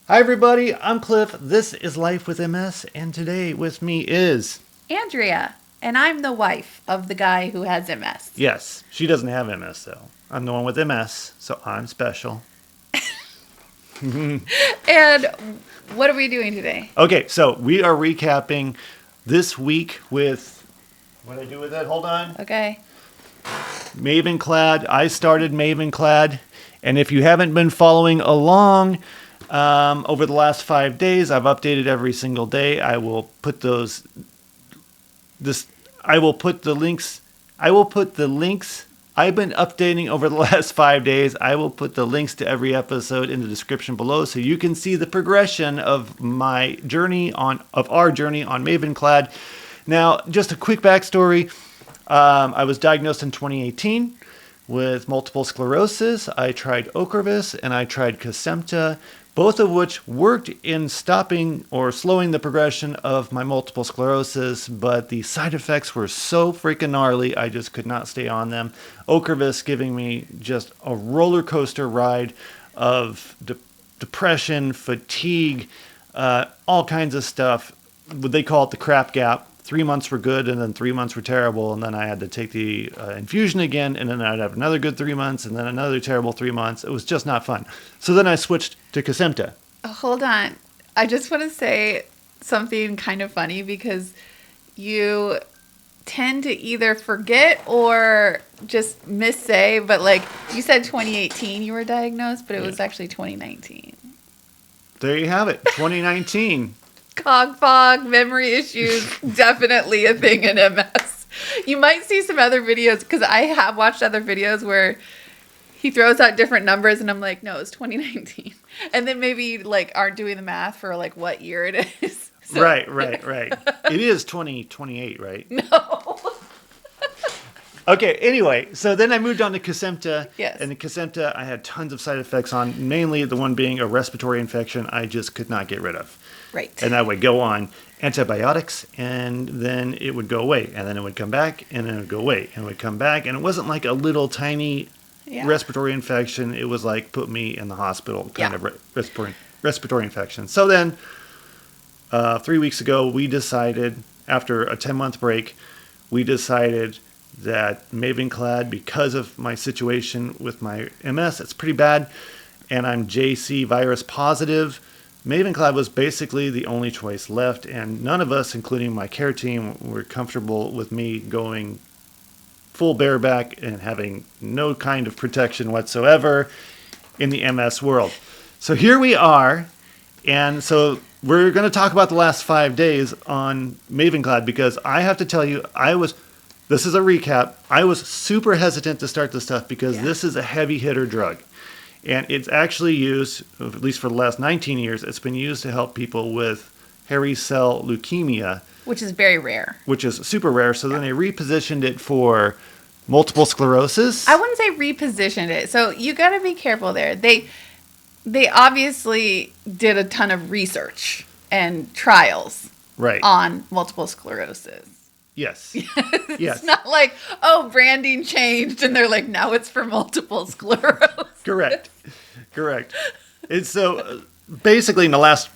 Hi, everybody. I'm Cliff. This is Life with MS, and today with me is... Andrea, and I'm the wife of the guy who has MS. Yes, she doesn't have MS, though. I'm the one with MS, so I'm special. And what are we doing today? Okay, so we are recapping this week with... What did I do with it? Hold on. Okay. Mavenclad. I started Mavenclad, and if you haven't been following along... over the last 5 days, I've updated every single day. I will put the links. I've been updating over the last 5 days. I will put the links to every episode in the description below, so you can see the progression of our journey on Mavenclad. Now, just a quick backstory. I was diagnosed in 2018 with multiple sclerosis. I tried Ocrevus and I tried Kesimpta, both of which worked in stopping or slowing the progression of my multiple sclerosis, but the side effects were so freaking gnarly, I just could not stay on them. Ocrevus giving me just a roller coaster ride of depression, fatigue, all kinds of stuff. They call it the crap gap. 3 months were good, and then 3 months were terrible, and then I had to take the infusion again, and then I'd have another good 3 months, and then another terrible 3 months. It was just not fun. So then I switched to Kesimpta. Hold on. I just want to say something kind of funny because you tend to either forget or just missay, but like you said 2018 you were diagnosed, but it was actually 2019. There you have it, 2019. Cog fog, memory issues, definitely a thing in MS. You might see some other videos, because I have watched other videos where he throws out different numbers, and I'm like, no, it's 2019. And then maybe like aren't doing the math for like what year it is. So. Right. It is 2028, right? No. Okay, anyway, so then I moved on to Kesimpta. Yes. And the Kesimpta, I had tons of side effects on, mainly the one being a respiratory infection I just could not get rid of. Right. And I would go on antibiotics, and then it would go away. And then it would come back, and then it would go away. And it would come back. And it wasn't like a little tiny respiratory infection. It was like put me in the hospital kind of respiratory infection. So then 3 weeks ago, we decided, after a 10-month break, we decided that Mavenclad, because of my situation with my MS, it's pretty bad, and I'm JC virus positive, Mavenclad was basically the only choice left, and none of us, including my care team, were comfortable with me going full bareback and having no kind of protection whatsoever in the MS world. So here we are, and so we're going to talk about the last 5 days on Mavenclad, because I have to tell you, this is a recap, I was super hesitant to start this stuff because this is a heavy hitter drug. And it's actually used, at least for the last 19 years, it's been used to help people with hairy cell leukemia. Which is very rare. Which is super rare. So then they repositioned it for multiple sclerosis. I wouldn't say repositioned it. So you got to be careful there. They obviously did a ton of research and trials on multiple sclerosis. Yes. It's not like, oh, branding changed and they're like, now it's for multiple sclerosis. Correct. And so basically in the last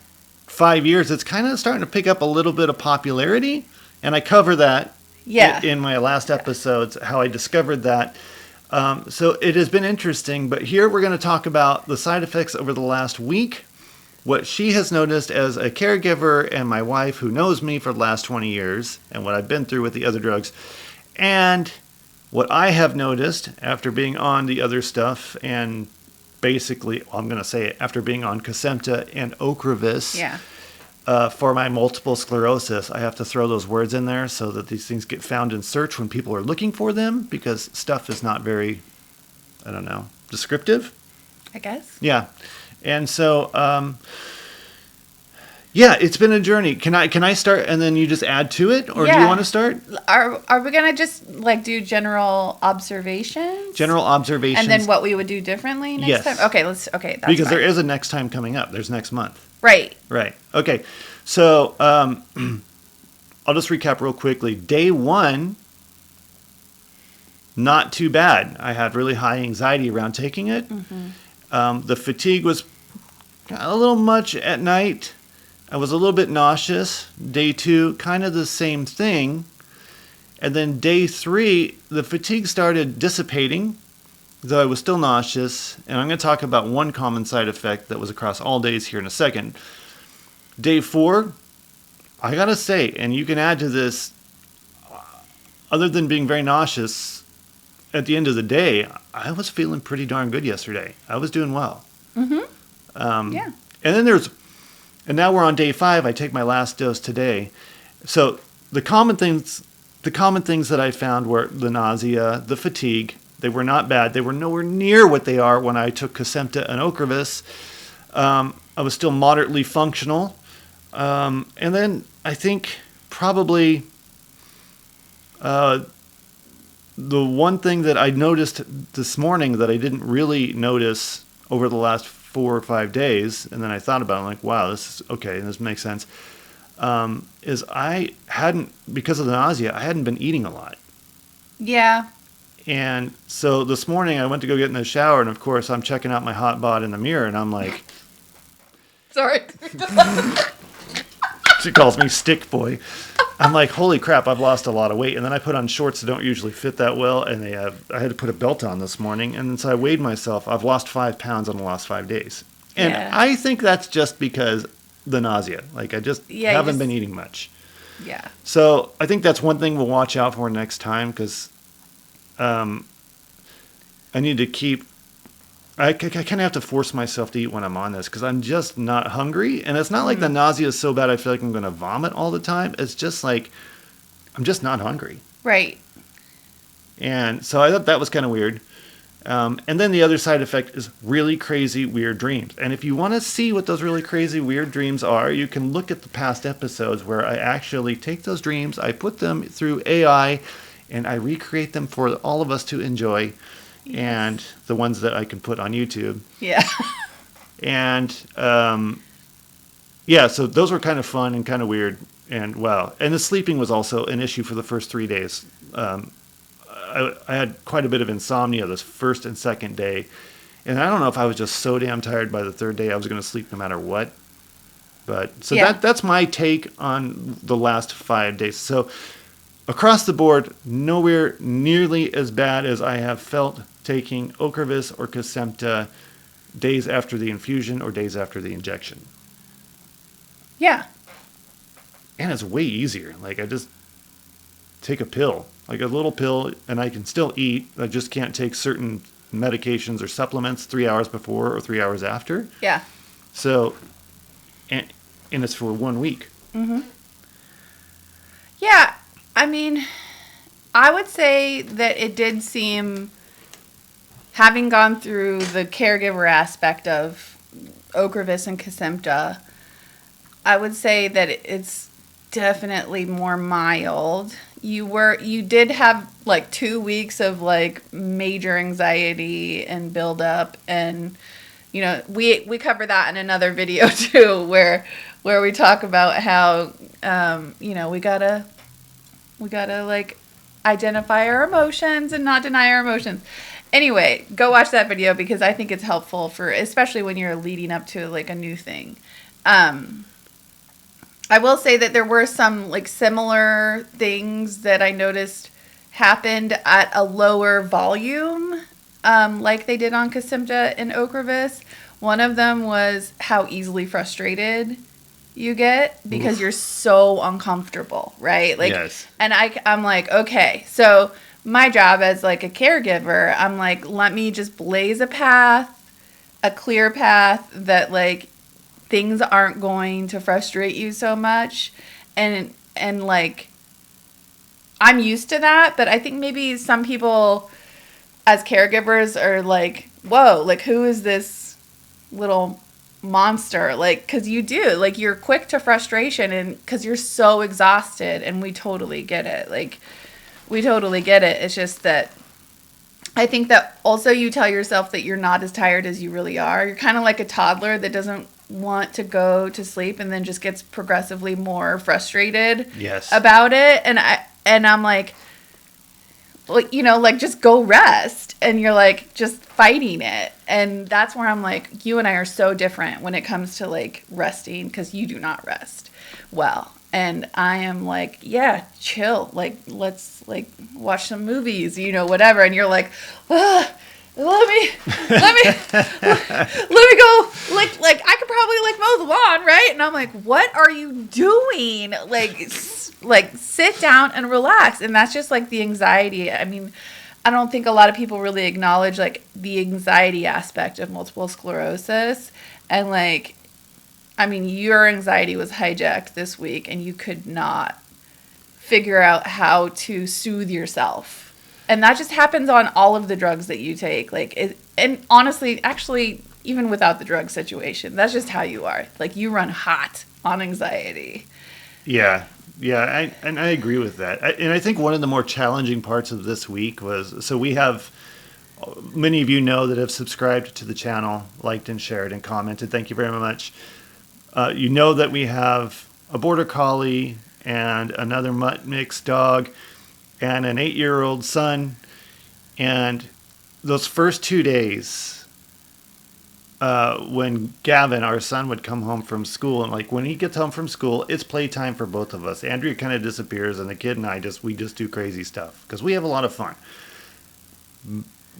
5 years, it's kind of starting to pick up a little bit of popularity. And I cover that in my last episodes, how I discovered that. So it has been interesting. But here we're going to talk about the side effects over the last week, what she has noticed as a caregiver and my wife who knows me for the last 20 years and what I've been through with the other drugs, and what I have noticed after being on the other stuff and basically, I'm going to say it, after being on Kesimpta and Ocrevus for my multiple sclerosis. I have to throw those words in there so that these things get found in search when people are looking for them, because stuff is not very, descriptive. I guess. Yeah. And so, it's been a journey. Can I start and then you just add to it, or do you want to start? Are we gonna just like do general observations? General observations, and then what we would do differently next time. Okay, that's because fine. There is a next time coming up. There's next month. Right. Okay. So I'll just recap real quickly. Day 1, not too bad. I had really high anxiety around taking it. Mm-hmm. The fatigue was a little much at night. I was a little bit nauseous. Day 2, kind of the same thing. And then day 3, the fatigue started dissipating, though I was still nauseous. And I'm going to talk about one common side effect that was across all days here in a second. Day 4, I got to say, and you can add to this, other than being very nauseous, at the end of the day, I was feeling pretty darn good yesterday. I was doing well. Yeah. And now we're on day 5. I take my last dose today. So the common things that I found were the nausea, the fatigue. They were not bad. They were nowhere near what they are when I took Kesimpta and Ocrevus. I was still moderately functional. And then I think probably the one thing that I noticed this morning that I didn't really notice over the last 4 or 5 days, and then I thought about it, I'm like, wow, this is okay, this makes sense, is I hadn't, because of the nausea, I hadn't been eating a lot. Yeah. And so this morning I went to go get in the shower, and of course I'm checking out my hot bod in the mirror, and I'm like... Sorry. She calls me stick boy. I'm like, holy crap, I've lost a lot of weight. And then I put on shorts that don't usually fit that well, and I had to put a belt on this morning. And so I weighed myself. I've lost 5 pounds in the last 5 days. And Yeah. I think that's just because the nausea. Like, I just haven't been eating much. Yeah. So I think that's one thing we'll watch out for next time, because I need to keep... I kind of have to force myself to eat when I'm on this, because I'm just not hungry. And it's not like the nausea is so bad I feel like I'm going to vomit all the time. It's just like I'm just not hungry. Right. And so I thought that was kind of weird. And then the other side effect is really crazy, weird dreams. And if you want to see what those really crazy, weird dreams are, you can look at the past episodes where I actually take those dreams, I put them through AI, and I recreate them for all of us to enjoy. Yes. And the ones that I can put on YouTube. Yeah. And, so those were kind of fun and kind of weird. And wow. And the sleeping was also an issue for the first 3 days. I had quite a bit of insomnia this first and second day. And I don't know if I was just so damn tired by the third day I was going to sleep no matter what. But so that's my take on the last 5 days. So across the board, nowhere nearly as bad as I have felt taking Ocrevus or Kesimpta days after the infusion or days after the injection. Yeah. And it's way easier. Like, I just take a pill, like a little pill, and I can still eat. I just can't take certain medications or supplements 3 hours before or 3 hours after. Yeah. So, and it's for 1 week. Mm-hmm. Yeah. I mean, I would say that it did seem, having gone through the caregiver aspect of Ocrevus and Kesimpta, I would say that it's definitely more mild. You did have like 2 weeks of like major anxiety and buildup, and you know we cover that in another video too, where we talk about how we gotta like identify our emotions and not deny our emotions. Anyway, go watch that video because I think it's helpful for, especially when you're leading up to like a new thing. I will say that there were some like similar things that I noticed happened at a lower volume, like they did on Kesimpta and Ocrevus. One of them was how easily frustrated you get because you're so uncomfortable, right? Like, yes. And I'm like, okay, so my job as like a caregiver, I'm like, let me just blaze a path, a clear path that like things aren't going to frustrate you so much. And like, I'm used to that, but I think maybe some people as caregivers are like, whoa, like who is this little monster? Like, cause you do, like you're quick to frustration and cause you're so exhausted, and we totally get it. Like we totally get it. It's just that I think that also you tell yourself that you're not as tired as you really are. You're kind of like a toddler that doesn't want to go to sleep and then just gets progressively more frustrated about it. And I'm like, like just go rest. And you're like just fighting it. And that's where I'm like, you and I are so different when it comes to like resting, because you do not rest well. And I am like, yeah, chill. Like, let's like watch some movies, whatever. And you're like, let me go. Like I could probably like mow the lawn, right? And I'm like, what are you doing? Like sit down and relax. And that's just like the anxiety. I mean, I don't think a lot of people really acknowledge like the anxiety aspect of multiple sclerosis. And like, I mean, your anxiety was hijacked this week and you could not figure out how to soothe yourself. And that just happens on all of the drugs that you take. And honestly, actually, even without the drug situation, that's just how you are. Like, you run hot on anxiety. Yeah. Yeah, I agree with that. And I think one of the more challenging parts of this week was, so we have, many of you know that have subscribed to the channel, liked and shared and commented. Thank you very much. You know that we have a border collie and another mutt mix dog and an 8-year-old son. And those first 2 days, when Gavin, our son, would come home from school, and like when he gets home from school, it's playtime for both of us. Andrea kind of disappears, and the kid and I we just do crazy stuff because we have a lot of fun.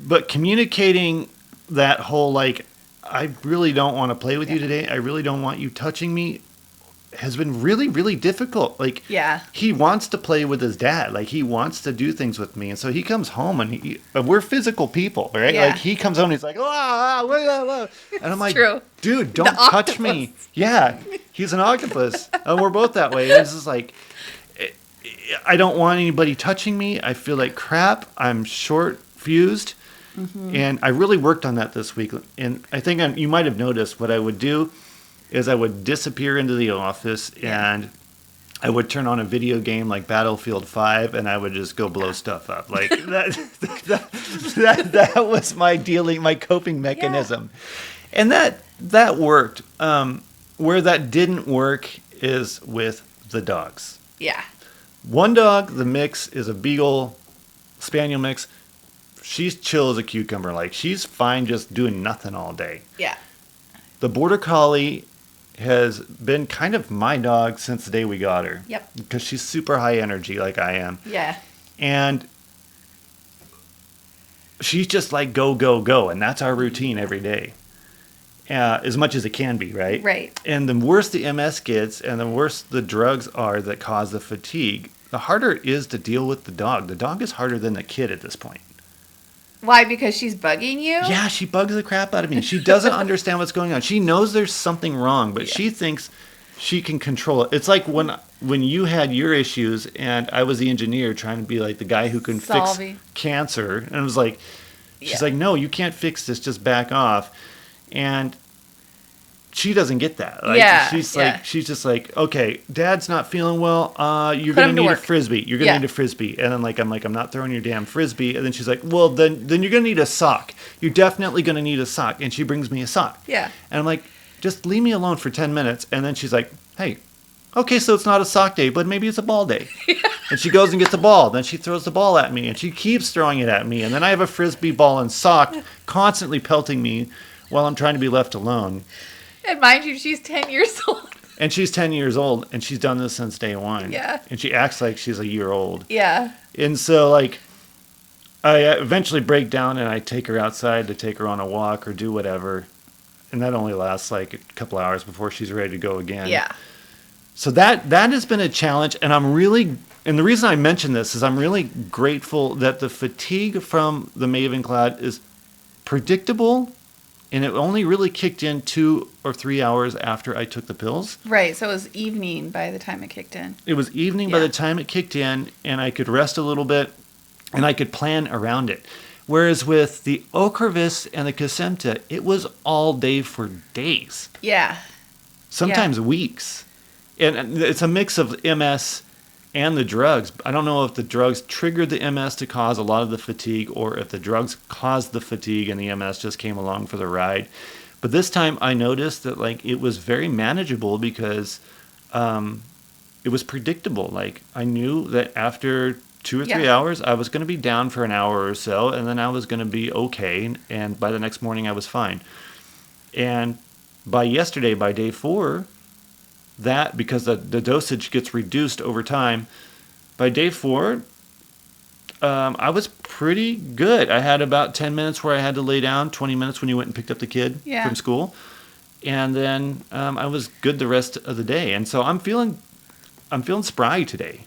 But communicating that whole like, I really don't want to play with you today, I really don't want you touching me, has been really, really difficult. Like, yeah, he wants to play with his dad. Like, he wants to do things with me. And so he comes home, and we're physical people, right? Yeah. Like, he comes home and he's like, and I'm like, true. Dude, don't touch me. Yeah, he's an octopus. And we're both that way. It's just like, I don't want anybody touching me. I feel like crap. I'm short fused. Mm-hmm. And I really worked on that this week. And I think you might have noticed what I would do is I would disappear into the office and I would turn on a video game like Battlefield 5 and I would just go blow stuff up. Like that was my coping mechanism. Yeah. And that worked. Where that didn't work is with the dogs. Yeah. One dog, the mix, is a Beagle Spaniel mix. She's chill as a cucumber. Like, she's fine just doing nothing all day. Yeah. The Border Collie has been kind of my dog since the day we got her. Yep. Because she's super high energy like I am. Yeah. And she's just like go, go, go. And that's our routine every day. As much as it can be, right? Right. And the worse the MS gets and the worse the drugs are that cause the fatigue, the harder it is to deal with the dog. The dog is harder than the kid at this point. Why? Because she's bugging you? Yeah, she bugs the crap out of me. She doesn't understand what's going on. She knows there's something wrong, but she thinks she can control it. It's like when you had your issues and I was the engineer trying to be like the guy who can fix cancer. And it was like, she's like, no, you can't fix this. Just back off. And she doesn't get that. Like, she's just like, okay, Dad's not feeling well. You're going to need a Frisbee. You're going to need a Frisbee. And then I'm not throwing your damn Frisbee. And then she's like, well, then you're going to need a sock. You're definitely going to need a sock. And she brings me a sock. Yeah. And I'm like, just leave me alone for 10 minutes. And then she's like, hey, okay, so it's not a sock day, but maybe it's a ball day. And she goes and gets a ball. Then she throws the ball at me. And she keeps throwing it at me. And then I have a Frisbee ball and sock constantly pelting me while I'm trying to be left alone. And mind you, she's 10 years old. And she's 10 years old, and she's done this since day one. Yeah. And she acts like she's a year old. Yeah. And so, like, I eventually break down, and I take her outside to take her on a walk or do whatever. And that only lasts, like, a couple hours before she's ready to go again. Yeah. So that has been a challenge, and and the reason I mention this is I'm really grateful that the fatigue from the Mavenclad is predictable. And it only really kicked in 2 or 3 hours after I took the pills. Right. So it was evening by the time it kicked in. It was evening by the time it kicked in, and I could rest a little bit, and I could plan around it. Whereas with the Ocrevus and the Kesimpta, it was all day for days. Yeah. Sometimes weeks. And it's a mix of MS and the drugs. I don't know if the drugs triggered the MS to cause a lot of the fatigue or if the drugs caused the fatigue and the MS just came along for the ride. But this time I noticed that like it was very manageable because it was predictable. Like I knew that after 2 or 3 hours. I was going to be down for an hour or so, and then I was going to be okay. And by the next morning, I was fine. And by yesterday, by day 4, that, because the dosage gets reduced over time, by day 4, I was pretty good. I had about 10 minutes where I had to lay down, 20 minutes when you went and picked up the kid from school. And then I was good the rest of the day. And so I'm feeling spry today.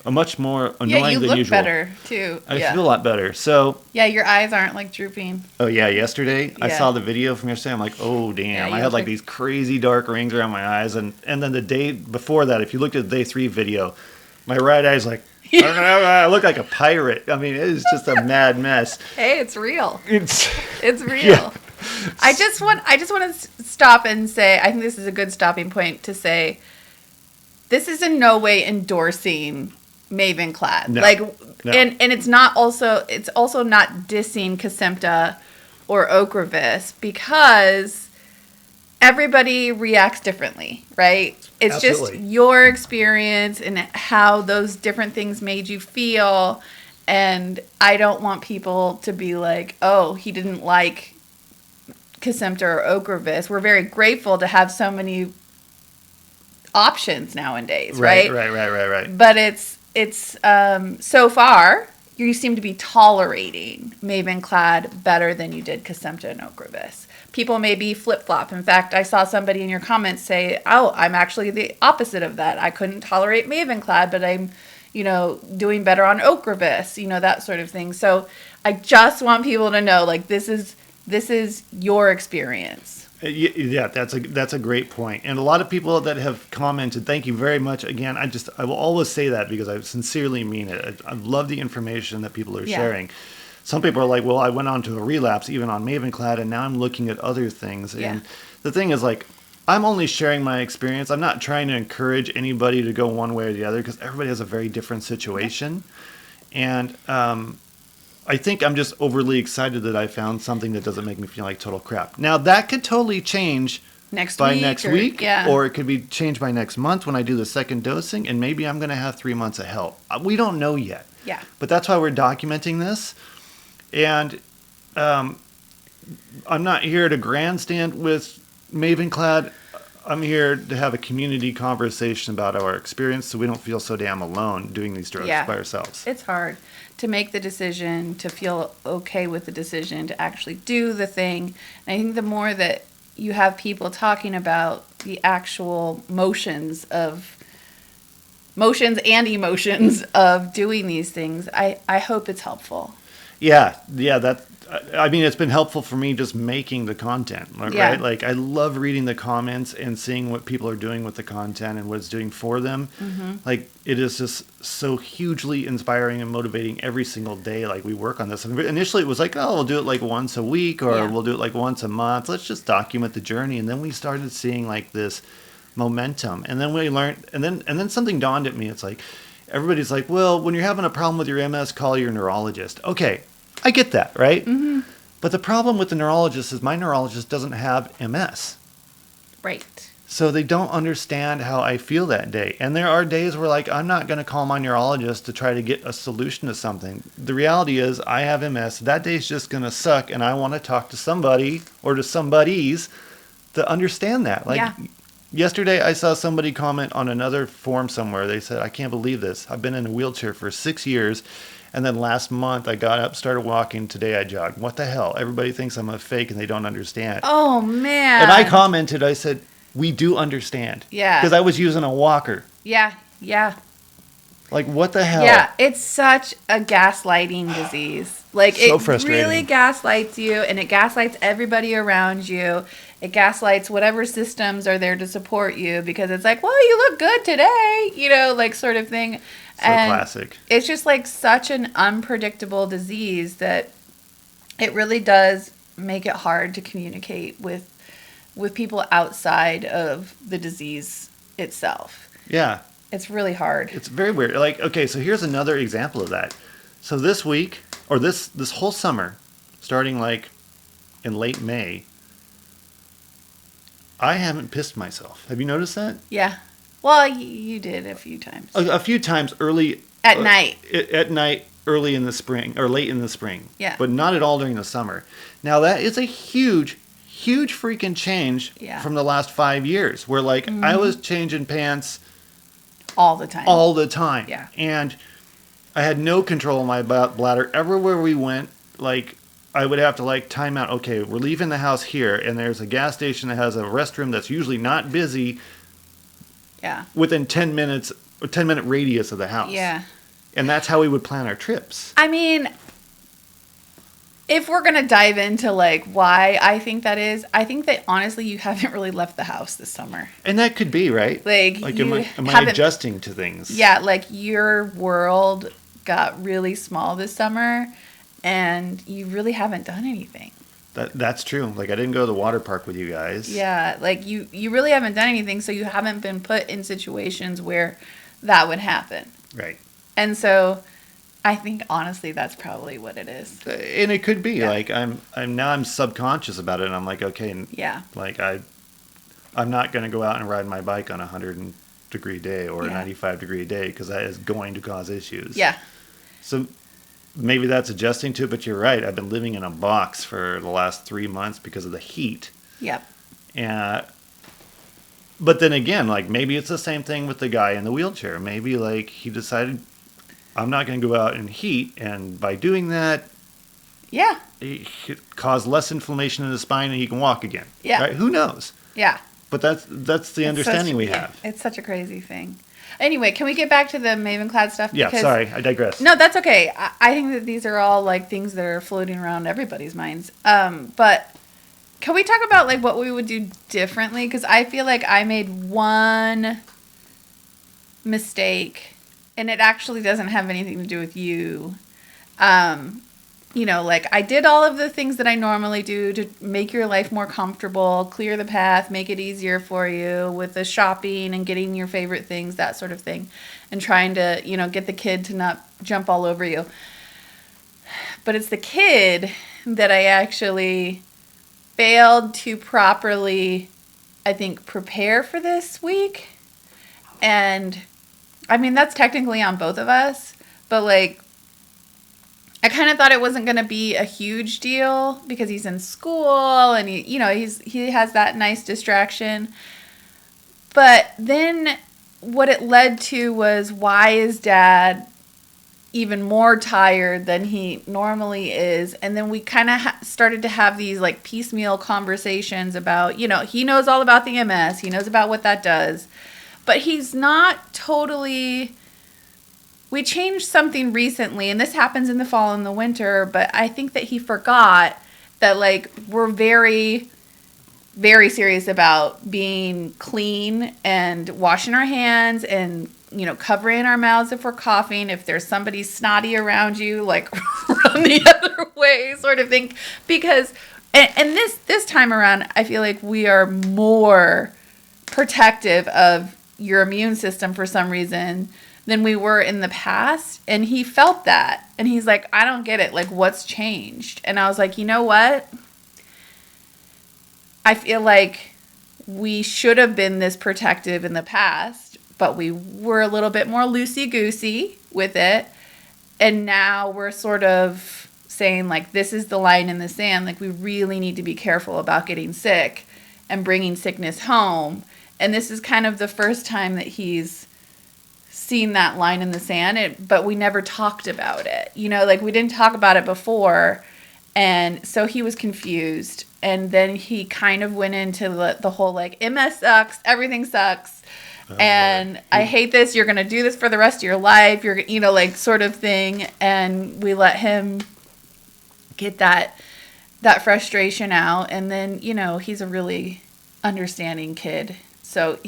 Much more annoying than usual. You look better, too. I feel a lot better. So yeah, your eyes aren't, like, drooping. Oh, yeah, yesterday, I saw the video from yesterday. I'm like, oh, damn. I had, like, these crazy dark rings around my eyes. And then the day before that, if you looked at the day 3 video, my right eye's like, I look like a pirate. I mean, it is just a mad mess. Hey, it's real. It's real. Yeah. I just want to stop and say, I think this is a good stopping point to say, this is in no way endorsing Mavenclad. No. And it's also not dissing Kesimpta or Ocrevus, because everybody reacts differently, right? It's Absolutely. just your experience and how those different things made you feel. And I don't want people to be like, oh, he didn't like Kesimpta or Ocrevus. We're very grateful to have so many options nowadays, right? Right. But it's so far you seem to be tolerating Mavenclad better than you did Kesimpta and Ocrevus. People may be flip-flop. In fact, I saw somebody in your comments say, oh, I'm actually the opposite of that. I couldn't tolerate Mavenclad, but I'm, doing better on Ocrevus, that sort of thing. So I just want people to know, like, this is your experience. Yeah, that's a great point. And a lot of people that have commented, thank you very much. Again, I will always say that because I sincerely mean it. I love the information that people are sharing. Some people are like, well, I went on to a relapse even on Mavenclad, and now I'm looking at other things. Yeah. And the thing is, like, I'm only sharing my experience. I'm not trying to encourage anybody to go one way or the other, because everybody has a very different situation. And I think I'm just overly excited that I found something that doesn't make me feel like total crap. Now, that could totally change next week, or it could be changed by next month when I do the second dosing, and maybe I'm going to have 3 months of help. We don't know yet. Yeah. But that's why we're documenting this. And I'm not here to grandstand with Mavenclad. I'm here to have a community conversation about our experience so we don't feel so damn alone doing these drugs by ourselves. It's hard to make the decision, to feel okay with the decision, to actually do the thing. And I think the more that you have people talking about the actual motions and emotions of doing these things, I hope it's helpful. Yeah, I mean, it's been helpful for me just making the content, right? Yeah. Like, I love reading the comments and seeing what people are doing with the content and what it's doing for them. Mm-hmm. Like, it is just so hugely inspiring and motivating every single day. Like, we work on this. And initially, it was like, oh, we'll do it like once a week, or we'll do it like once a month. Let's just document the journey. And then we started seeing like this momentum. And then we learned, and then something dawned at me. It's like, everybody's like, well, when you're having a problem with your MS, call your neurologist. Okay. I get that, right? Mm-hmm. But the problem with the neurologist is my neurologist doesn't have MS. Right. So they don't understand how I feel that day. And there are days where, like, I'm not going to call my neurologist to try to get a solution to something. The reality is I have MS. That day's just going to suck, and I want to talk to somebody or to somebodies to understand that. Like, yesterday I saw somebody comment on another forum somewhere. They said, I can't believe this. I've been in a wheelchair for 6 years. And then last month, I got up, started walking. Today, I jogged. What the hell? Everybody thinks I'm a fake, and they don't understand. Oh, man. And I commented, I said, we do understand. Yeah. Because I was using a walker. Yeah. Like, what the hell? Yeah, it's such a gaslighting disease. Like, so it frustrating. Really gaslights you, and it gaslights everybody around you. It gaslights whatever systems are there to support you, because it's like, well, you look good today, like, sort of thing. So classic. It's just like such an unpredictable disease that it really does make it hard to communicate with people outside of the disease itself. Yeah. It's really hard. It's very weird. Like, okay, so here's another example of that. So this week, or this whole summer, starting like in late May, I haven't pissed myself. Have you noticed that? Yeah. Well, you did a few times. A few times early At night. At night, early in the spring or late in the spring. Yeah. But not at all during the summer. Now that is a huge freaking change from the last 5 years, where like I was changing pants all the time. All the time. Yeah. And I had no control of my bladder. Everywhere we went, like I would have to like time out. Okay, we're leaving the house here, and there's a gas station that has a restroom that's usually not busy. Yeah. Within 10 minutes, or 10-minute radius of the house. Yeah. And that's how we would plan our trips. I mean, if we're going to dive into like why I think that is, I think that honestly you haven't really left the house this summer. And that could be, right? Like am I adjusting to things? Yeah, like your world got really small this summer and you really haven't done anything. That's true. Like I didn't go to the water park with you guys. Yeah, like you really haven't done anything, so you haven't been put in situations where that would happen. Right. And so I think honestly that's probably what it is. And it could be like I'm subconscious about it, and I'm like, okay, yeah, like I'm not going to go out and ride my bike on a 100-degree day or a 95-degree day because that is going to cause issues. Yeah. So maybe that's adjusting to it, but you're right. I've been living in a box for the last 3 months because of the heat. Yep. But then again, like maybe it's the same thing with the guy in the wheelchair. Maybe like he decided, I'm not going to go out in heat, and by doing that, it caused less inflammation in the spine, and he can walk again. Yeah. Right? Who knows? Yeah. But that's the understanding we have. It's such a crazy thing. Anyway, can we get back to the Mavenclad stuff? Yeah, sorry, I digress. No, that's okay. I think that these are all like things that are floating around everybody's minds. But can we talk about like what we would do differently? Because I feel like I made one mistake, and it actually doesn't have anything to do with you. You know, like I did all of the things that I normally do to make your life more comfortable, clear the path, make it easier for you with the shopping and getting your favorite things, that sort of thing, and trying to, you know, get the kid to not jump all over you. But it's the kid that I actually failed to properly, I think, prepare for this week. And I mean, that's technically on both of us, but like, I kind of thought it wasn't going to be a huge deal because he's in school and he has that nice distraction. But then what it led to was, why is Dad even more tired than he normally is? And then we kind of started to have these like piecemeal conversations about, you know, he knows all about the MS, he knows about what that does, but he's not totally. We changed something recently, and this happens in the fall and the winter, but I think that he forgot that, like, we're very, very serious about being clean and washing our hands and, you know, covering our mouths if we're coughing. If there's somebody snotty around you, like, run the other way sort of thing. Because, and this time around, I feel like we are more protective of your immune system for some reason than we were in the past. And he felt that. And he's like, I don't get it. Like, what's changed? And I was like, you know what? I feel like we should have been this protective in the past, but we were a little bit more loosey-goosey with it. And now we're sort of saying, like, this is the line in the sand. Like, we really need to be careful about getting sick and bringing sickness home. And this is kind of the first time that he's seen that line in the sand, but we never talked about it. You know, like, we didn't talk about it before. And so he was confused. And then he kind of went into the whole, like, MS sucks, everything sucks. And I hate this. You're going to do this for the rest of your life. You're, you know, like, sort of thing. And we let him get that frustration out. And then, you know, he's a really understanding kid. So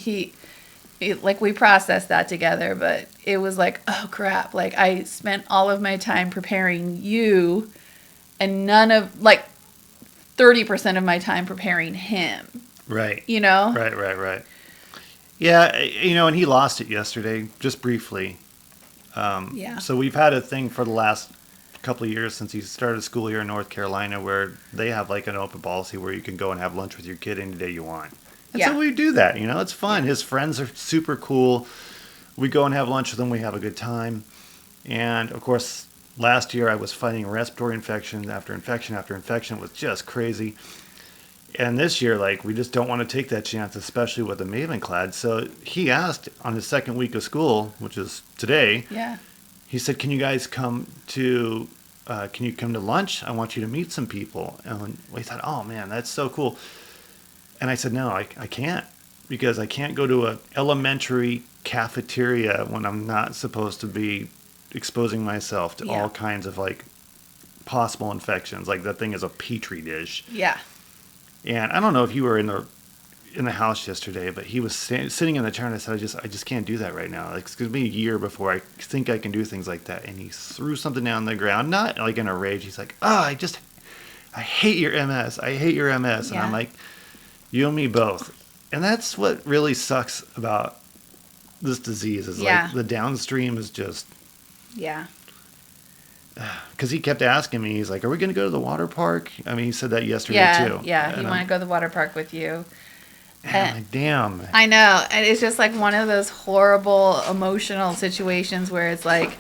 like, we processed that together, but it was like, oh crap. Like, I spent all of my time preparing you and none of, like, 30% of my time preparing him. Right. You know? Right. Yeah, you know, and he lost it yesterday, just briefly. Yeah. So we've had a thing for the last couple of years since he started school here in North Carolina where they have, like, an open policy where you can go and have lunch with your kid any day you want. And so we do that, you know, it's fun. His friends are super cool. We go and have lunch with them. We have a good time. And of course, last year I was fighting respiratory infection after infection after infection. It was just crazy. And this year, like, we just don't want to take that chance, especially with the Mavenclad. So he asked on his second week of school, which is today. Yeah. He said, "Can you guys come to? Can you come to lunch? I want you to meet some people." And we thought, "Oh man, that's so cool." And I said, "No, I can't, because I can't go to an elementary cafeteria when I'm not supposed to be exposing myself to all kinds of like possible infections. Like that thing is a petri dish." Yeah. And I don't know if you were in the house yesterday, but he was sitting in the chair, and I said, I just can't do that right now. Like, it's going to be a year before I think I can do things like that. And he threw something down the ground, not like in a rage. He's like, I hate your MS. I hate your MS. And I'm like, you and me both. And that's what really sucks about this disease is like the downstream is just. Yeah. Because he kept asking me, he's like, "Are we going to go to the water park?" I mean, he said that yesterday too. Yeah, he wanted to go to the water park with you. And I'm like, damn. I know. And it's just like one of those horrible emotional situations where it's like,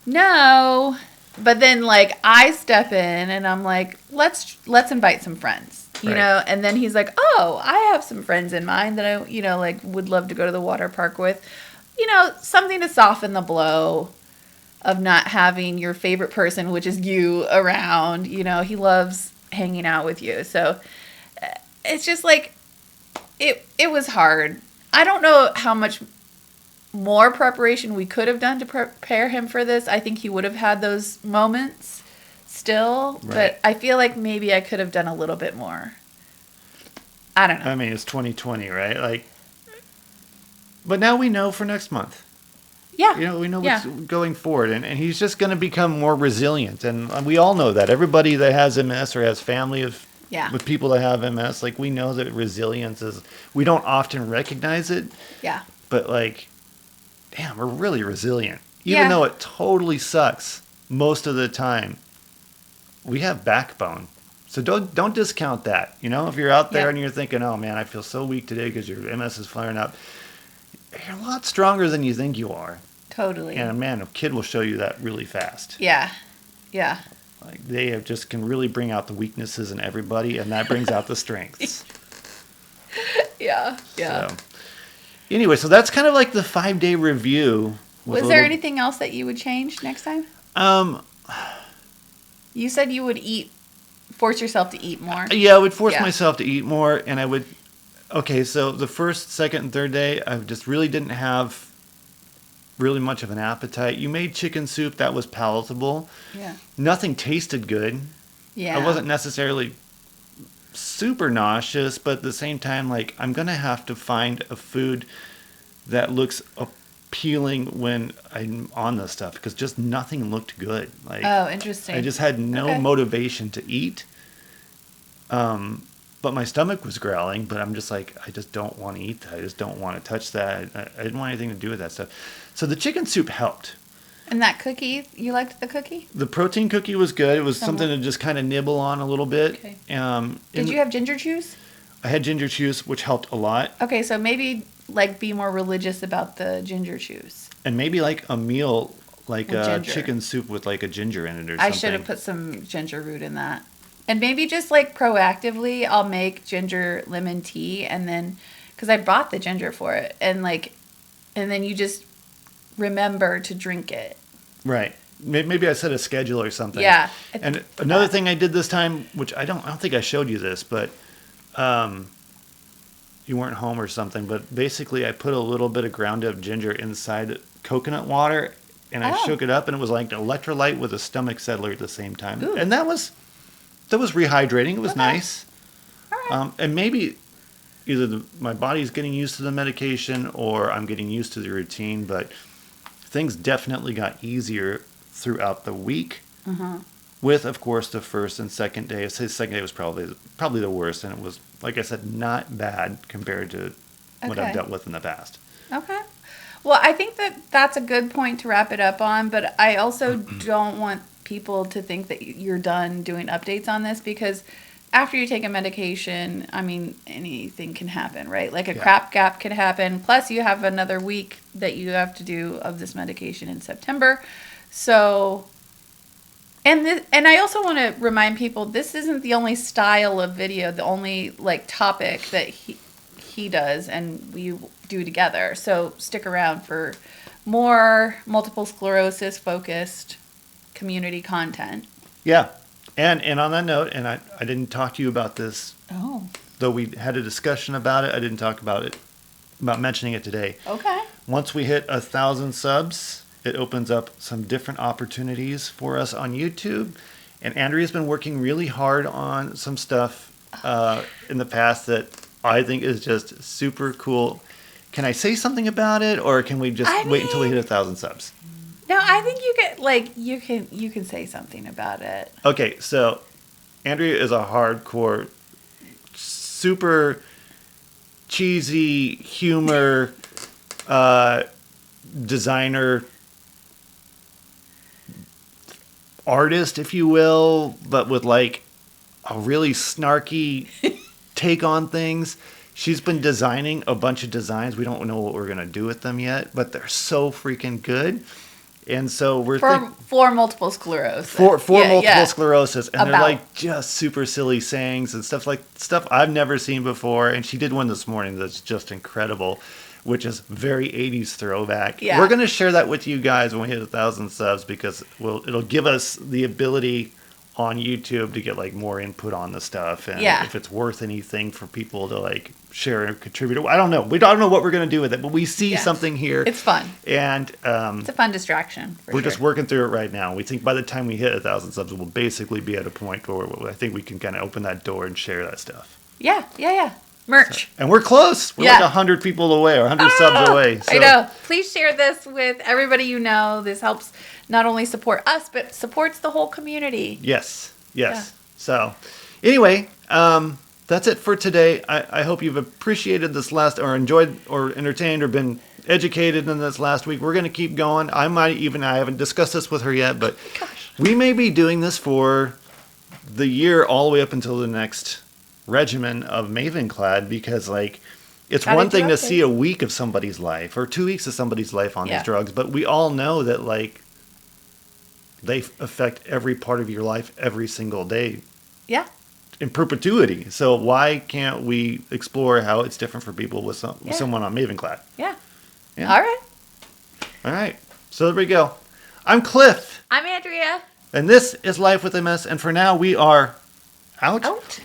no. But then like I step in and I'm like, let's invite some friends, you know? And then he's like, oh, I have some friends in mind that I, like would love to go to the water park with. Something to soften the blow of not having your favorite person, which is you, around. He loves hanging out with you. So it's just like, it was hard. I don't know how much more preparation we could have done to prepare him for this. I think he would have had those moments still, but I feel like maybe I could have done a little bit more. I don't know. I mean, it's 2020, right? Like, but now we know for next month. Yeah. We know what's going forward, and he's just going to become more resilient. And we all know that. Everybody that has MS or has family with people that have MS, like, we know that resilience is, we don't often recognize it. Yeah. But like, damn, we're really resilient. Even though it totally sucks most of the time, we have backbone. So don't discount that. If you're out there and you're thinking, oh man, I feel so weak today because your MS is flaring up, you're a lot stronger than you think you are. Totally. And man, a kid will show you that really fast. Yeah. Yeah. Like they just can really bring out the weaknesses in everybody, and that brings out the strengths. Yeah. Yeah. So, anyway, so that's kind of like the 5-day review. Was there anything else that you would change next time? You said you would force yourself to eat more. Yeah, I would force myself to eat more, and I would. Okay, so the first, second, and third day, I just really didn't have really much of an appetite. You made chicken soup that was palatable. Yeah. Nothing tasted good. Yeah. I wasn't necessarily super nauseous, but at the same time, like, I'm going to have to find a food that looks appealing when I'm on this stuff, because just nothing looked good. Like, oh, interesting. I just had no motivation to eat. But my stomach was growling, but I'm just like, I just don't want to eat that. I just don't want to touch that. I didn't want anything to do with that stuff. So the chicken soup helped. And that cookie, you liked the cookie? The protein cookie was good. It was something to just kind of nibble on a little bit. Okay. Did you have ginger juice? I had ginger juice, which helped a lot. Okay, so maybe like be more religious about the ginger juice. And maybe like a meal, like a ginger. Chicken soup with like a ginger in it or something. I should have put some ginger root in that. And maybe just like proactively, I'll make ginger lemon tea, and then, because I bought the ginger for it, and then you just remember to drink it. Right. Maybe I set a schedule or something. Yeah. And another thing I did this time, which I don't think I showed you this, but you weren't home or something, but basically I put a little bit of ground up ginger inside coconut water, and I shook it up, and it was like an electrolyte with a stomach settler at the same time. Ooh. And that was rehydrating. It was nice. All right. And maybe either my body's getting used to the medication or I'm getting used to the routine, but things definitely got easier throughout the week. Mm-hmm. With, of course, the first and second day. I'd say the second day was probably the worst, and it was, like I said, not bad compared to what I've dealt with in the past. Okay. Well, I think that's a good point to wrap it up on, but I also don't want people to think that you're done doing updates on this, because after you take a medication, I mean, anything can happen, right? Like a crap gap can happen. Plus, you have another week that you have to do of this medication in September. So, and I also want to remind people this isn't the only style of video, the only like topic that he does and we do together. So stick around for more multiple sclerosis focused community content. Yeah. And on that note, and I didn't talk to you about this, Oh. though we had a discussion about it. I didn't talk about mentioning it today. Okay. Once we hit 1,000 subs, it opens up some different opportunities for us on YouTube. And Andrea's been working really hard on some stuff in the past that I think is just super cool. Can I say something about it, or can we just wait until we hit 1,000 subs? No, I think you can say something about it. Okay, so Andrea is a hardcore, super cheesy humor designer, artist, if you will, but with like a really snarky take on things. She's been designing a bunch of designs. We don't know what we're going to do with them yet, but they're so freaking good. And so we're for multiple sclerosis. For multiple sclerosis. And they're About. like just super silly sayings and stuff I've never seen before. And she did one this morning that's just incredible, which is very 80s throwback. Yeah. We're going to share that with you guys when we hit 1,000 subs, because it'll give us the ability on YouTube to get like more input on the stuff, and if it's worth anything for people to like share and contribute. I don't know. We don't know what we're going to do with it, but we see something here. It's fun. And it's a fun distraction. We're just working through it right now. We think by the time we hit 1,000 subs, we'll basically be at a point where I think we can kind of open that door and share that stuff. Yeah. Merch. And we're close. We're like 100 people away, or 100 subs away. So. I know. Please share this with everybody you know. This helps not only support us, but supports the whole community. Yes. Yeah. So anyway, that's it for today. I hope you've appreciated this or enjoyed or entertained or been educated in this last week. We're going to keep going. I haven't discussed this with her yet, but we may be doing this for the year all the way up until the next regimen of Mavenclad, because like it's one thing to see a week of somebody's life or 2 weeks of somebody's life on these drugs, but we all know that like they affect every part of your life every single day. Yeah. In perpetuity. So why can't we explore how it's different for people with someone on Mavenclad? Yeah. All right. So there we go. I'm Cliff. I'm Andrea. And this is Life with MS. And for now, we are out.